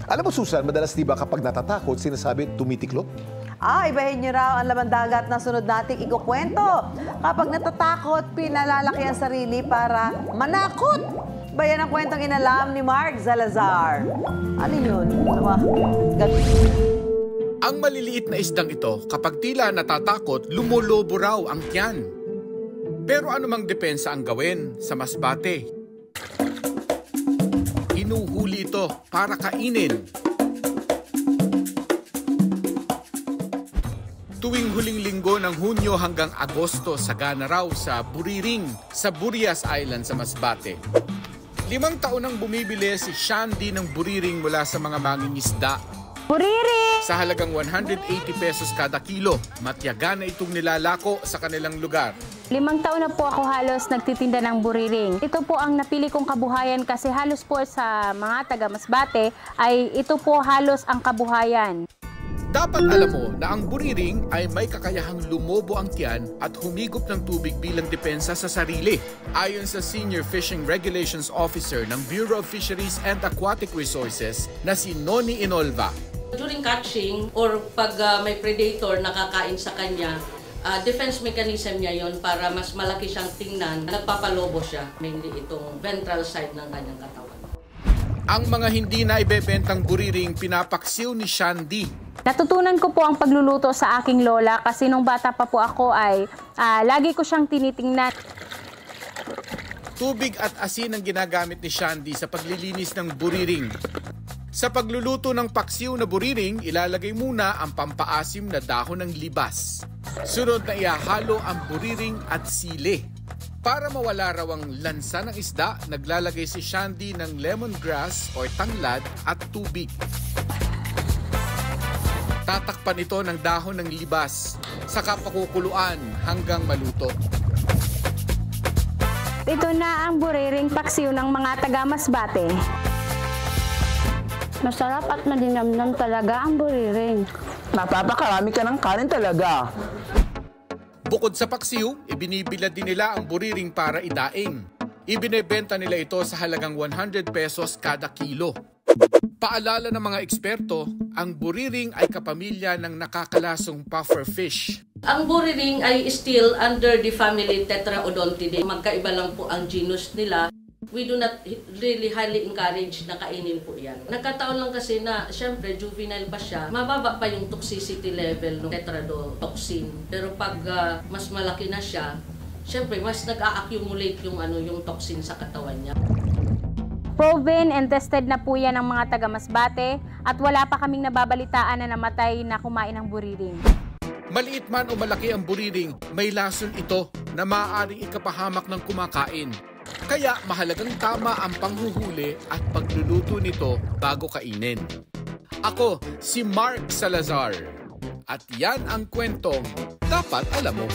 Alam mo, Susan, madalas di ba kapag natatakot, sinasabi tumitiklop? Ibahin niyo raw ang laman dagat na sunod nating ikukwento. Kapag natatakot, pinalalaki ang sarili para manakot. Bayan ang kwentong inalam ni Mark Salazar. Ano yun? Ang maliliit na isdang ito, kapag tila natatakot, lumolobo raw ang tiyan. Pero anumang depensa ang gawin sa Masbate, hinuhuli ito para kainin. Tuwing huling linggo ng Hunyo hanggang Agosto, sagana raw sa Buriring, sa Burias Island sa Masbate. 5 taon nang bumibili si Shandy ng buriring mula sa mga mangingisda. Buriring! Sa halagang 180 pesos kada kilo, matiyaga na itong nilalako sa kanilang lugar. 5 taon na po ako halos nagtitinda ng buriring. Ito po ang napili kong kabuhayan kasi halos po sa mga taga Masbate ay ito po halos ang kabuhayan. Dapat alam mo na ang buriring ay may kakayahang lumobo ang tiyan at humigop ng tubig bilang depensa sa sarili. Ayon sa Senior Fishing Regulations Officer ng Bureau of Fisheries and Aquatic Resources na si Noni Inolva. During catching or pag may predator nakakain sa kanya, defense mechanism niya yon para mas malaki siyang tingnan, nagpapalobo siya, mainly itong ventral side ng kanyang katawan. Ang mga hindi na ibebentang buriring pinapaksiw ni Shandy. Natutunan ko po ang pagluluto sa aking lola kasi nung bata pa po ako ay lagi ko siyang tinitingnan. Tubig at asin ang ginagamit ni Shandy sa paglilinis ng buriring. Sa pagluluto ng paksiw na buriring, ilalagay muna ang pampaasim na dahon ng libas. Sunod na ihahalo ang buriring at sili. Para mawala raw ang lansa ng isda, naglalagay si Shandy ng lemongrass or tanglad at tubig. Tatakpan ito ng dahon ng libas, saka pakukuluan hanggang maluto. Ito na ang buriring paksiw ng mga taga Masbate. Masarap at malinamnam talaga ang buriring. Napapakarami ka ng kanin talaga. Bukod sa paksiw, ibinibilad din nila ang buriring para idaing. Ibinebenta nila ito sa halagang 100 pesos kada kilo. Paalala ng mga eksperto, ang buriring ay kapamilya ng nakakalasong puffer fish. Ang buriring ay still under the family Tetraodontidae. Magkaiba lang po ang genus nila. We do not really highly encourage na kainin po yan. Nagkataon lang kasi na, syempre, juvenile pa siya, mababa pa yung toxicity level ng tetradotoxin. Pero pag mas malaki na siya, syempre, mas nag-a-accumulate yung toxin sa katawan niya. Proven and tested na po yan ng mga taga Masbate at wala pa kaming nababalitaan na namatay na kumain ng buriring. Maliit man o malaki ang buriring, may lason ito na maaaring ikapahamak ng kumakain. Kaya mahalagang tama ang panghuhuli at pagluluto nito bago kainin. Ako si Mark Salazar at yan ang kwentong dapat alam mo.